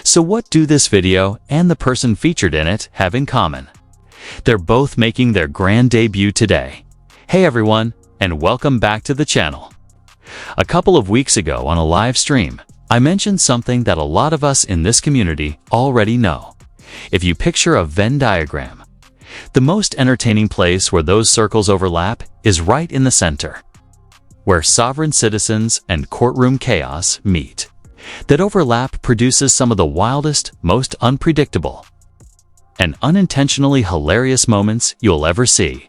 So what do this video and the person featured in it have in common? They're both making their grand debut today. Hey everyone, and welcome back to the channel. A couple of weeks ago on a live stream, I mentioned something that a lot of us in this community already know. If you picture a Venn diagram, the most entertaining place where those circles overlap is right in the center, where sovereign citizens and courtroom chaos meet. That overlap produces some of the wildest, most unpredictable, and unintentionally hilarious moments you'll ever see.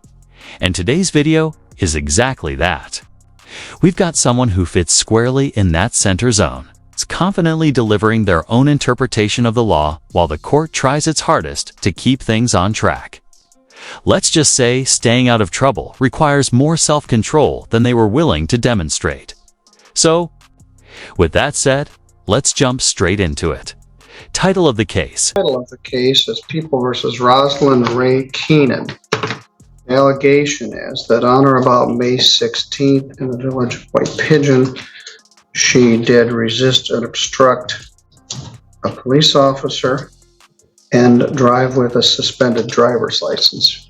And today's video is exactly that. We've got someone who fits squarely in that center zone. It's confidently delivering their own interpretation of the law while the court tries its hardest to keep things on track. Let's just say staying out of trouble requires more self-control than they were willing to demonstrate. So, with that said, let's jump straight into it. Title of the case. Title of the case is People v. Rosalind Ray Keenan. The allegation is that on or about May 16th in the village of White Pigeon, she did resist and obstruct a police officer and drive with a suspended driver's license.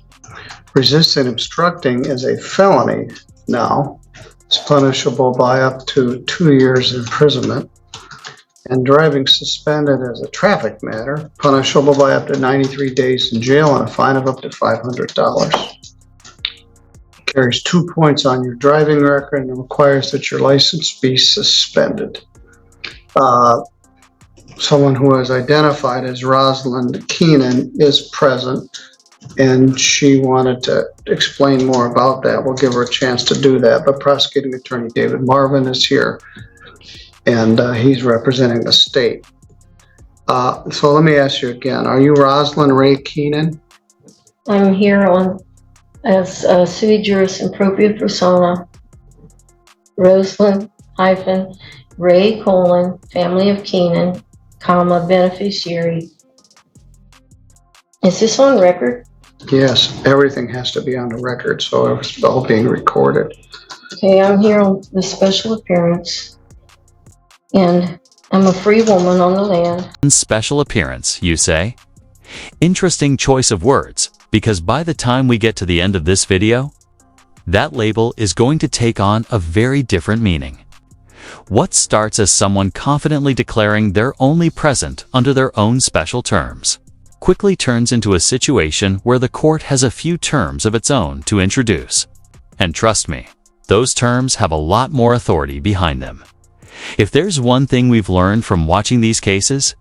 Resist and obstructing is a felony now. It's punishable by up to 2 years imprisonment. And driving suspended as a traffic matter, punishable by up to 93 days in jail and a fine of up to $500. Carries 2 points on your driving record and requires that your license be suspended. Someone who is identified as Rosalind Keenan is present, and she wanted to explain more about that. We'll give her a chance to do that, but prosecuting attorney David Marvin is here, and he's representing the state. So let me ask you again, are you Rosalind Ray Keenan? I'm here as sui juris impropria persona, Rosalind Ray family of Keenan, beneficiary. Is this on record? Yes, everything has to be on the record, so it's all being recorded. Okay, I'm here on the special appearance, and I'm a free woman on the land. Special appearance, you say? Interesting choice of words, because by the time we get to the end of this video, that label is going to take on a very different meaning. What starts as someone confidently declaring they're only present under their own special terms quickly turns into a situation where the court has a few terms of its own to introduce. And trust me, those terms have a lot more authority behind them. If there's one thing we've learned from watching these cases,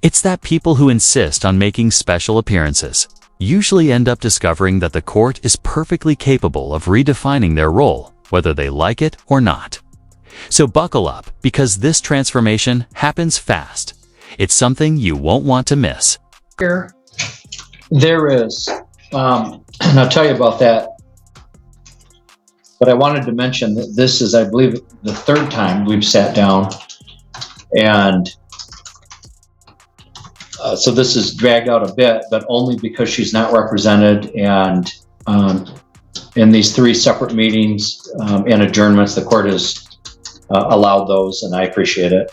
it's that people who insist on making special appearances usually end up discovering that the court is perfectly capable of redefining their role, whether they like it or not. So buckle up, because this transformation happens fast. It's something you won't want to miss. There is, and I'll tell you about that. But I wanted to mention that this is, I believe, the third time we've sat down, and so this is dragged out a bit, but only because she's not represented, and in these 3 separate meetings and adjournments, the court has allowed those, and I appreciate it.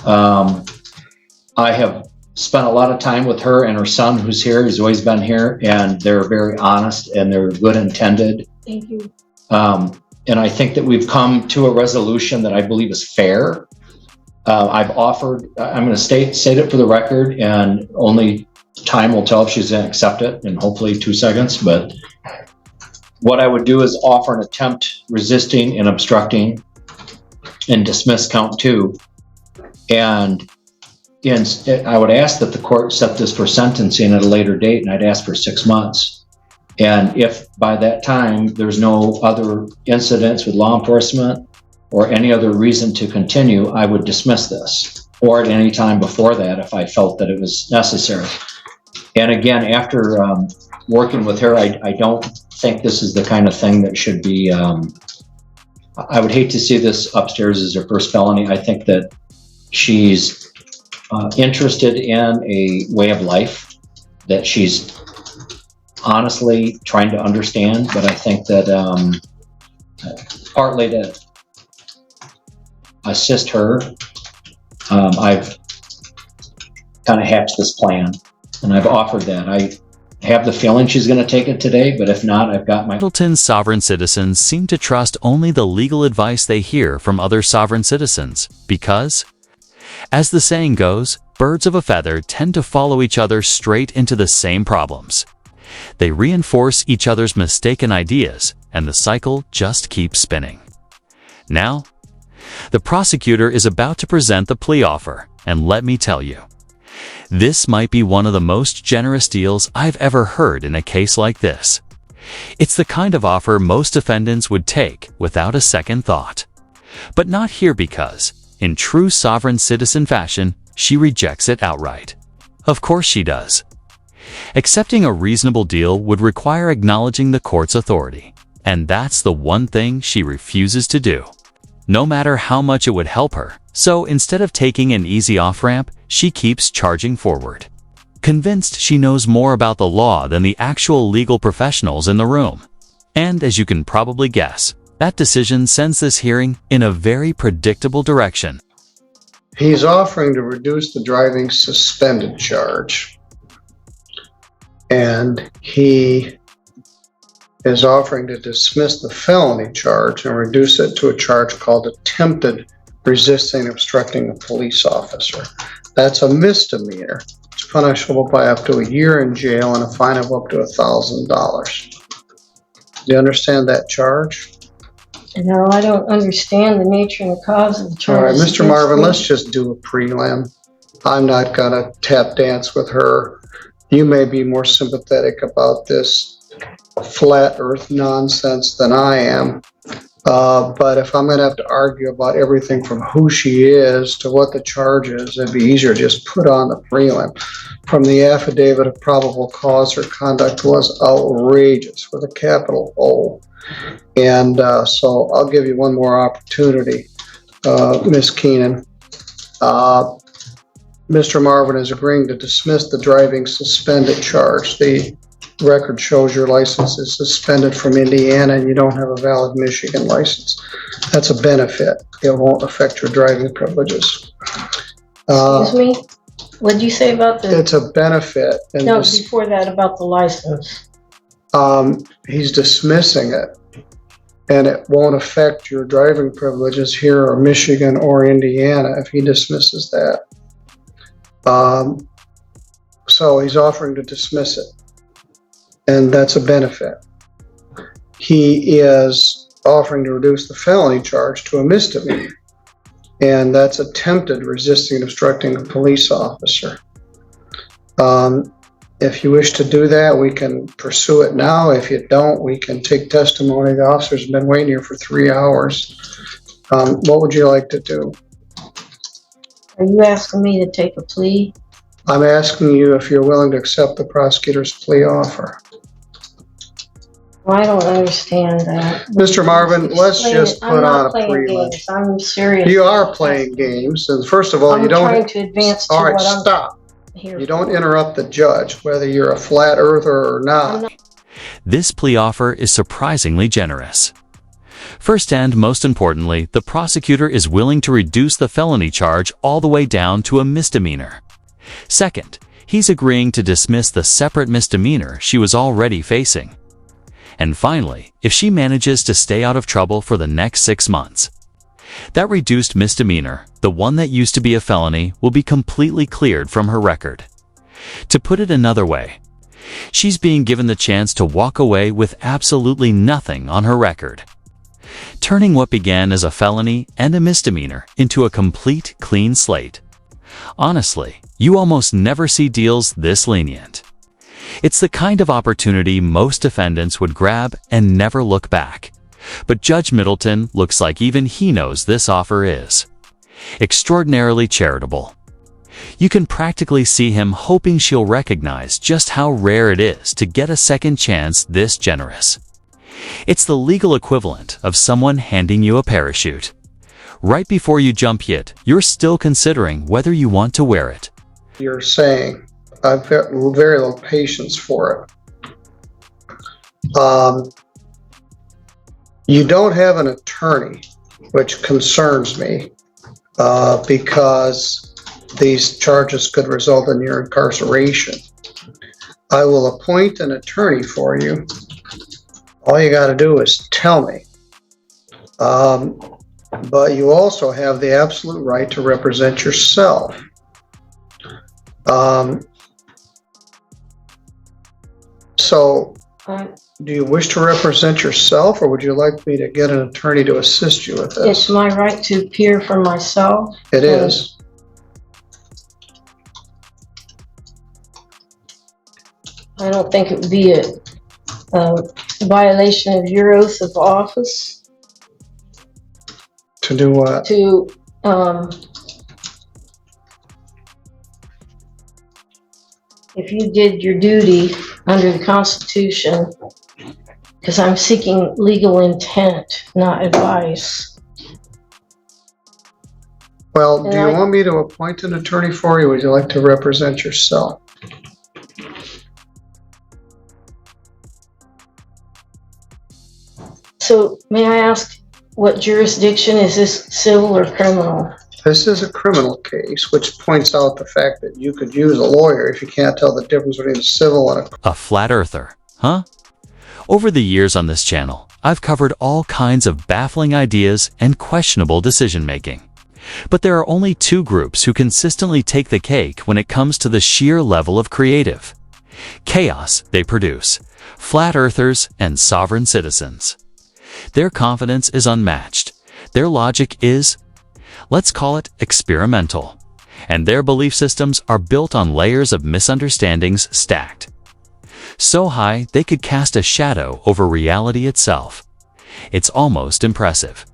I have spent a lot of time with her and her son, who's here. He's always been here, and they're very honest and they're good intended. Thank you. And I think that we've come to a resolution that I believe is fair. I've offered, I'm going to state it for the record, and only time will tell if she's going to accept it, in hopefully 2 seconds. But what I would do is offer an attempt resisting and obstructing and dismiss count 2. And I would ask that the court set this for sentencing at a later date, and I'd ask for 6 months. And if by that time there's no other incidents with law enforcement or any other reason to continue, I would dismiss this, or at any time before that if I felt that it was necessary. And again, after working with her, I don't think this is the kind of thing that should be, I would hate to see this upstairs as her first felony. I think that she's interested in a way of life that she's honestly trying to understand, but I think that partly to assist her, I've kind of hatch this plan. And I've offered that. I have the feeling she's going to take it today, but if not, I've got my... Middleton's sovereign citizens seem to trust only the legal advice they hear from other sovereign citizens because, as the saying goes, birds of a feather tend to follow each other straight into the same problems. They reinforce each other's mistaken ideas, and the cycle just keeps spinning. Now, the prosecutor is about to present the plea offer, and let me tell you, this might be one of the most generous deals I've ever heard in a case like this. It's the kind of offer most defendants would take without a second thought. But not here because, in true sovereign citizen fashion, she rejects it outright. Of course she does. Accepting a reasonable deal would require acknowledging the court's authority, and that's the one thing she refuses to do, no matter how much it would help her. So instead of taking an easy off-ramp, she keeps charging forward, convinced she knows more about the law than the actual legal professionals in the room. And as you can probably guess, that decision sends this hearing in a very predictable direction. He's offering to reduce the driving suspended charge. And he is offering to dismiss the felony charge and reduce it to a charge called attempted resisting obstructing a police officer. That's a misdemeanor. It's punishable by up to a year in jail and a fine of up to $1,000. Do you understand that charge? No, I don't understand the nature and the cause of the charge. All right, Mr. Marvin, let's just do a prelim. I'm not going to tap dance with her. You may be more sympathetic about this flat earth nonsense than I am. But if I'm going to have to argue about everything from who she is to what the charge is, it'd be easier to just put on the prelim. From the affidavit of probable cause, her conduct was outrageous with a capital O. And so I'll give you one more opportunity, Ms. Keenan. Mr. Marvin is agreeing to dismiss the driving suspended charge. The record shows your license is suspended from Indiana and you don't have a valid Michigan license. That's a benefit. It won't affect your driving privileges. Excuse me? What did you say about the... It's a benefit. And No, before that, about the license. he's dismissing it. And it won't affect your driving privileges here or Michigan or Indiana if he dismisses that. So he's offering to dismiss it. And that's a benefit. He is offering to reduce the felony charge to a misdemeanor. And that's attempted resisting and obstructing a police officer. If you wish to do that, we can pursue it now. If you don't, we can take testimony. The officer's been waiting here for 3 hours. What would you like to do? Are you asking me to take a plea? I'm asking you if you're willing to accept the prosecutor's plea offer. Well, I don't understand that. Mr. Marvin, let's just put on a playing prelim. games. I'm serious. You are playing games, and first of all, I'm you don't. trying to advance to All right, what I'm stop. here You don't for. interrupt the judge, whether you're a flat earther or not. This plea offer is surprisingly generous. First and most importantly, the prosecutor is willing to reduce the felony charge all the way down to a misdemeanor. Second, he's agreeing to dismiss the separate misdemeanor she was already facing. And finally, if she manages to stay out of trouble for the next 6 months, that reduced misdemeanor, the one that used to be a felony, will be completely cleared from her record. To put it another way, she's being given the chance to walk away with absolutely nothing on her record, turning what began as a felony and a misdemeanor into a complete clean slate. Honestly, you almost never see deals this lenient. It's the kind of opportunity most defendants would grab and never look back. But Judge Middleton looks like even he knows this offer is extraordinarily charitable. You can practically see him hoping she'll recognize just how rare it is to get a second chance this generous. It's the legal equivalent of someone handing you a parachute. Right before you jump yet, you're still considering whether you want to wear it. You're saying I've got very little patience for it. You don't have an attorney, which concerns me because these charges could result in your incarceration. I will appoint an attorney for you. All you got to do is tell me. But you also have the absolute right to represent yourself. So, do you wish to represent yourself, or would you like me to get an attorney to assist you with this? It's my right to appear for myself. It is. I don't think it would be a violation of your oath of office To do what? to if you did your duty under the Constitution, because I'm seeking legal intent, not advice. Well, do And you I- want me to appoint an attorney for you, or would you like to represent yourself? So may I ask, what jurisdiction is this, civil or criminal? This is a criminal case, which points out the fact that you could use a lawyer if you can't tell the difference between a civil and a... A flat earther, huh? Over the years on this channel, I've covered all kinds of baffling ideas and questionable decision-making. But there are only two groups who consistently take the cake when it comes to the sheer level of creative chaos they produce: flat earthers and sovereign citizens. Their confidence is unmatched. Their logic is, let's call it, experimental. And their belief systems are built on layers of misunderstandings stacked so high they could cast a shadow over reality itself. It's almost impressive,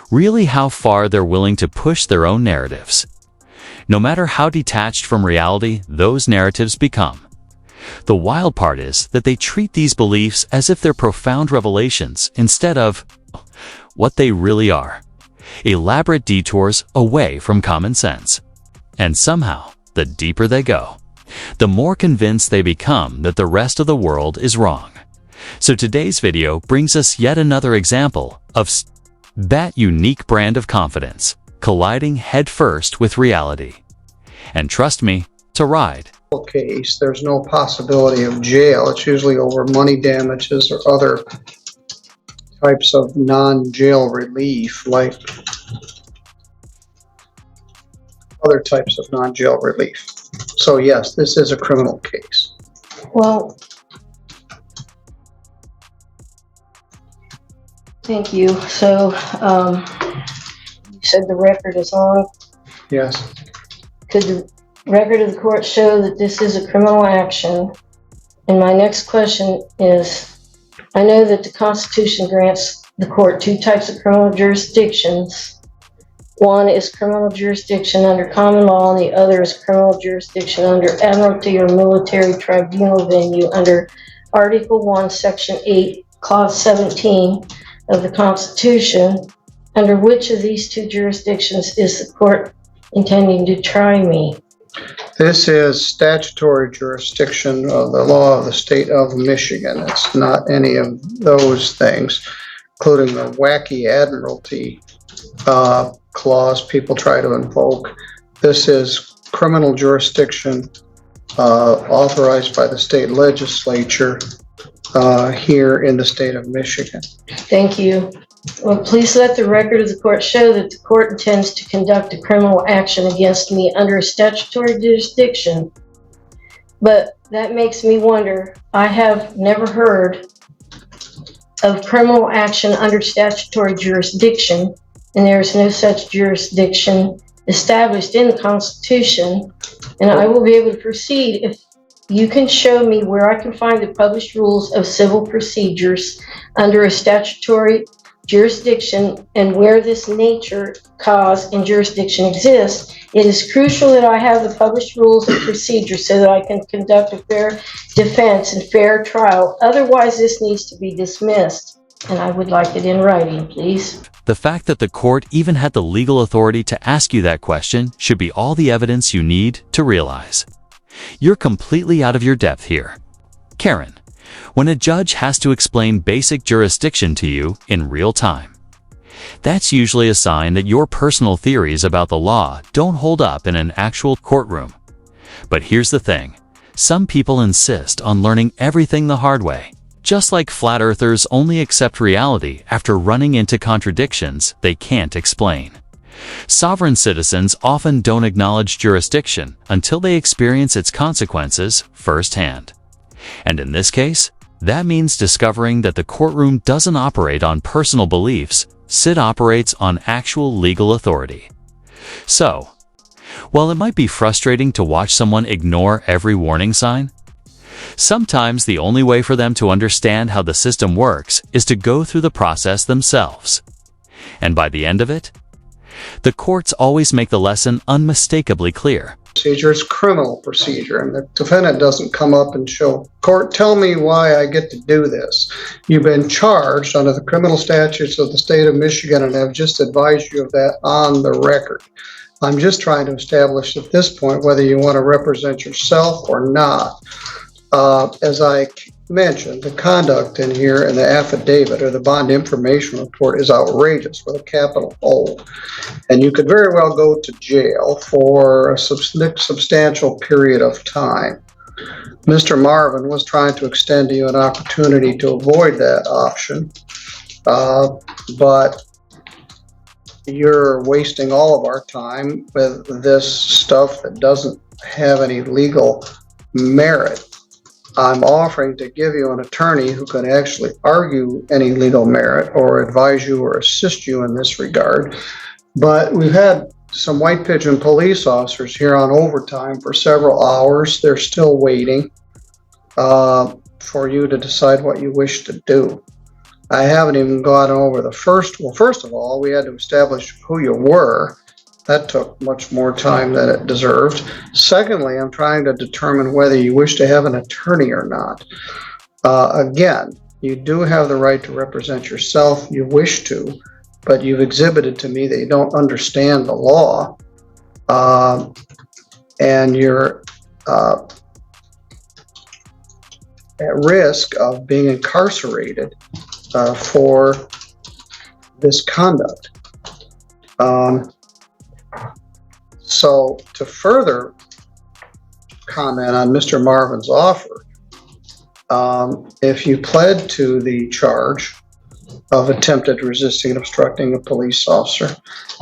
really, how far they're willing to push their own narratives. No matter how detached from reality those narratives become. The wild part is that they treat these beliefs as if they're profound revelations instead of what they really are: elaborate detours away from common sense. And somehow, the deeper they go, the more convinced they become that the rest of the world is wrong. So today's video brings us yet another example of that unique brand of confidence colliding headfirst with reality. And trust me, to ride. case, there's no possibility of jail. It's usually over money damages or other types of non-jail relief, like other types of non-jail relief. So yes, this is a criminal case. Well, thank you. So, you said the record is on. Yes. Could the record of the court show that this is a criminal action? And my next question is, I know that the Constitution grants the court two types of criminal jurisdictions. One is criminal jurisdiction under common law, and the other is criminal jurisdiction under admiralty or military tribunal venue under Article 1, Section 8, Clause 17 of the Constitution. Under which of these two jurisdictions is the court intending to try me? This is statutory jurisdiction of the law of the state of Michigan. It's not any of those things, including the wacky admiralty clause people try to invoke. This is criminal jurisdiction authorized by the state legislature here in the state of Michigan. Thank you. Well, please let the record of the court show that the court intends to conduct a criminal action against me under a statutory jurisdiction. But that makes me wonder, I have never heard of criminal action under statutory jurisdiction, and there is no such jurisdiction established in the Constitution. And I will be able to proceed if you can show me where I can find the published rules of civil procedures under a statutory jurisdiction and where this nature, cause, and jurisdiction exists. It is crucial that I have the published rules of procedure so that I can conduct a fair defense and fair trial. Otherwise, this needs to be dismissed. And I would like it in writing, please. The fact that the court even had the legal authority to ask you that question should be all the evidence you need to realize you're completely out of your depth here. Karen, when a judge has to explain basic jurisdiction to you in real time, That's usually a sign that your personal theories about the law don't hold up in an actual courtroom. But here's the thing. Some people insist on learning everything the hard way. Just like flat earthers only accept reality after running into contradictions they can't explain. Sovereign citizens often don't acknowledge jurisdiction until they experience its consequences firsthand. And in this case, that means discovering that the courtroom doesn't operate on personal beliefs, SovCit operates on actual legal authority. So, while it might be frustrating to watch someone ignore every warning sign, sometimes the only way for them to understand how the system works is to go through the process themselves. And by the end of it, the courts always make the lesson unmistakably clear. Procedure is criminal procedure, and the defendant doesn't come up and show, "Court, tell me why I get to do this." You've been charged under the criminal statutes of the state of Michigan, and I've just advised you of that on the record. I'm just trying to establish at this point whether you want to represent yourself or not. As I mentioned, the conduct in here in the affidavit or the bond information report is outrageous with a capital O. And you could very well go to jail for a substantial period of time. Mr. Marvin was trying to extend to you an opportunity to avoid that option, but you're wasting all of our time with this stuff that doesn't have any legal merit. I'm offering to give you an attorney who can actually argue any legal merit or advise you or assist you in this regard. But we've had some White Pigeon police officers here on overtime for several hours. They're still waiting for you to decide what you wish to do. I haven't even gone over the first. Well, first of all, we had to establish who you were. That took much more time than it deserved. Secondly, I'm trying to determine whether you wish to have an attorney or not. Again, you do have the right to represent yourself. You wish to, but you've exhibited to me that you don't understand the law, and you're at risk of being incarcerated for this conduct. So to further comment on Mr. Marvin's offer, if you pled to the charge of attempted resisting and obstructing a police officer,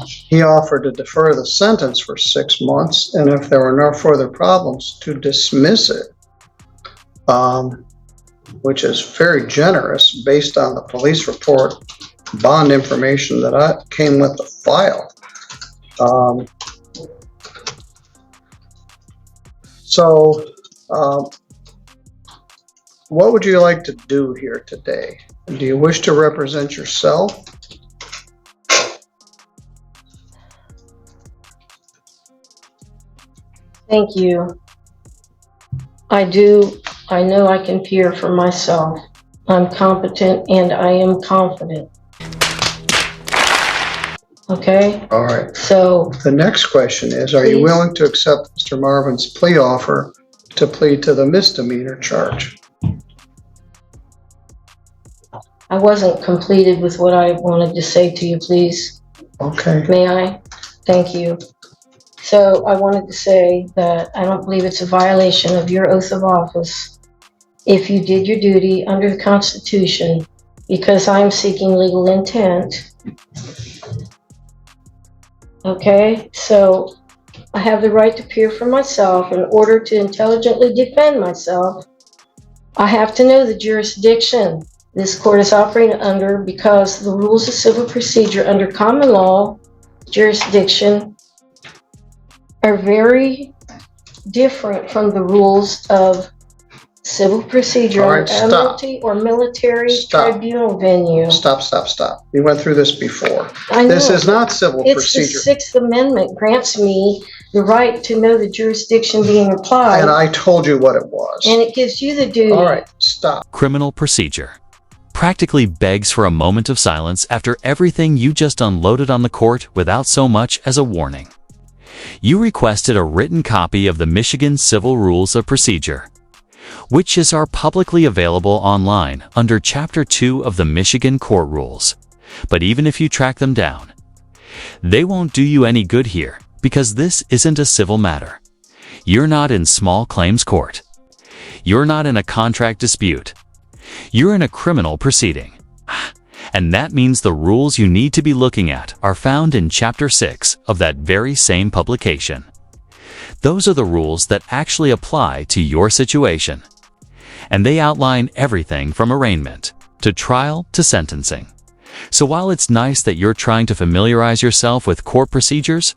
he offered to defer the sentence for 6 months, and if there were no further problems, to dismiss it, which is very generous based on the police report bond information that I came with the file. So, what would you like to do here today? Do you wish to represent yourself? Thank you. I do. I know I can peer for myself. I'm competent and I am confident. Okay? All right. So The next question is, are you Please. willing to accept Mr. Marvin's plea offer to plead to the misdemeanor charge? I wasn't completed with what I wanted to say to you, please. Okay. May I? Thank you. So I wanted to say that I don't believe it's a violation of your oath of office if you did your duty under the Constitution, because I'm seeking legal intent. Okay, so I have the right to peer for myself. In order to intelligently defend myself, I have to know the jurisdiction this court is operating under, because the rules of civil procedure under common law jurisdiction are very different from the rules of civil procedure All right, under stop. amnesty or military Stop. tribunal venue. Stop. We went through this before. I know. This is not civil It's procedure. the Sixth Amendment grants me the right to know the jurisdiction being applied, And I told you what it was. and it gives you the duty. All right, stop. Criminal procedure practically begs for a moment of silence after everything you just unloaded on the court without so much as a warning. You requested a written copy of the Michigan Civil Rules of Procedure, which are publicly available online under Chapter 2 of the Michigan Court Rules. But even if you track them down, they won't do you any good here because this isn't a civil matter. You're not in small claims court. You're not in a contract dispute. You're in a criminal proceeding. And that means the rules you need to be looking at are found in Chapter 6 of that very same publication. Those are the rules that actually apply to your situation. And they outline everything from arraignment to trial to sentencing. So while it's nice that you're trying to familiarize yourself with court procedures,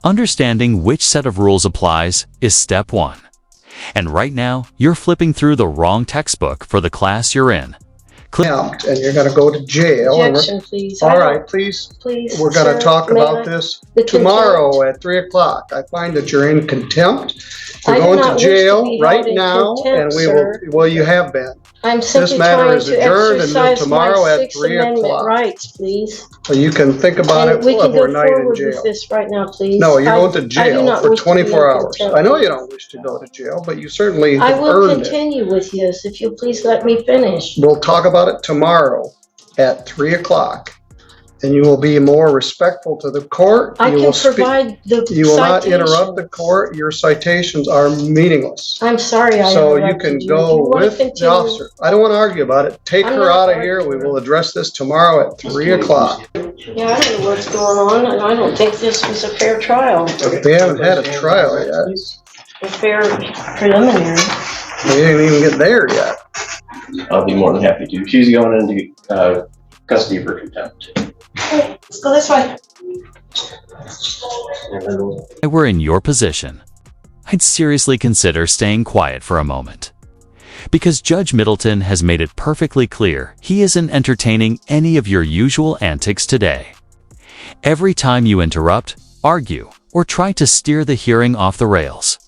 understanding which set of rules applies is step one. And right now, you're flipping through the wrong textbook for the class you're in. And you're going to go to jail. Objection, please. All right, please. Please. We're going sir, to talk may about I- this the tomorrow contempt. at 3 o'clock. I find that you're in contempt. I You're do going not to wish to jail be right held in now, contempt, and we sir. will. Well, you have been. I'm simply This matter trying is to adjourned until exercise tomorrow my at Sixth 3 Amendment o'clock. rights, please. So you can think about And it we can go overnight in forward jail. with this right now, please. No, you're going to I do jail not for wish to be in 24 hours. contempt. I know you don't wish to go to jail, but you certainly I have will earned it. continue with this if you'll please let me finish. We'll talk about it tomorrow at 3 o'clock, and you will be more respectful to the court. I You can will speak. provide the You will not interrupt citations. the court. Your citations are meaningless. I'm sorry I So you interrupted can you. go Do you wanna with the continue? officer. I don't want to argue about it. Take I'm her not out of here. We arguing. will address this tomorrow at 3 o'clock. Yeah, I don't know what's going on, and I don't think this was a fair trial, We haven't had a trial yet. a fair preliminary. We didn't even get there yet. I'll be more than happy to. She's going into custody for contempt. Let's go this way. If I were in your position, I'd seriously consider staying quiet for a moment. Because Judge Middleton has made it perfectly clear he isn't entertaining any of your usual antics today. Every time you interrupt, argue, or try to steer the hearing off the rails,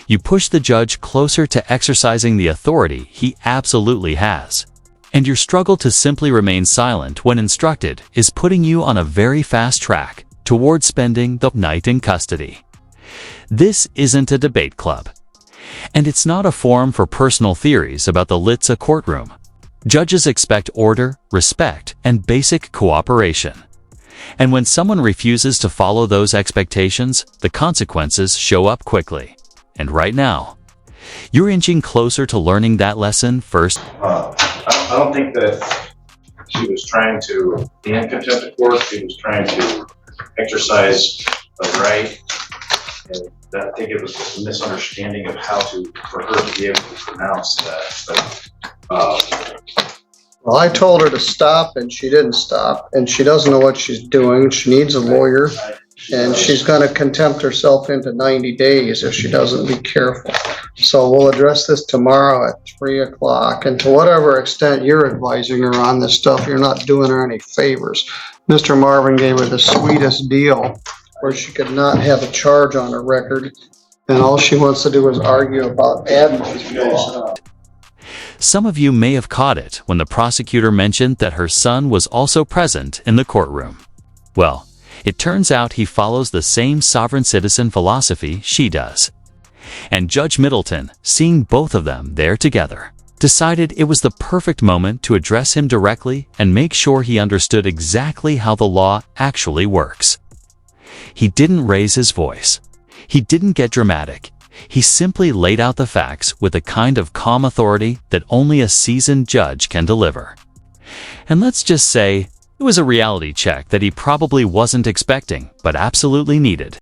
you push the judge closer to exercising the authority he absolutely has. And your struggle to simply remain silent when instructed is putting you on a very fast track towards spending the night in custody. This isn't a debate club. And it's not a forum for personal theories about the Litza courtroom. Judges expect order, respect, and basic cooperation. And when someone refuses to follow those expectations, the consequences show up quickly. And right now, you're inching closer to learning that lesson first. I don't think that she was trying to be in contempt of court. She was trying to exercise a right. And I think it was just a misunderstanding of how for her to be able to pronounce that. But, Well, I told her to stop, and she didn't stop, and she doesn't know what she's doing. She needs a lawyer, and she's going to contempt herself into 90 days if she doesn't be careful. So we'll address this tomorrow at 3 o'clock, and to whatever extent you're advising her on this stuff, you're not doing her any favors. Mr. Marvin gave her the sweetest deal where she could not have a charge on her record, and all she wants to do is argue about admin law. Some of you may have caught it when the prosecutor mentioned that her son was also present in the courtroom. Well, it turns out he follows the same sovereign citizen philosophy she does. And Judge Middleton, seeing both of them there together, decided it was the perfect moment to address him directly and make sure he understood exactly how the law actually works. He didn't raise his voice. He didn't get dramatic. He simply laid out the facts with a kind of calm authority that only a seasoned judge can deliver. And let's just say it was a reality check that he probably wasn't expecting, but absolutely needed.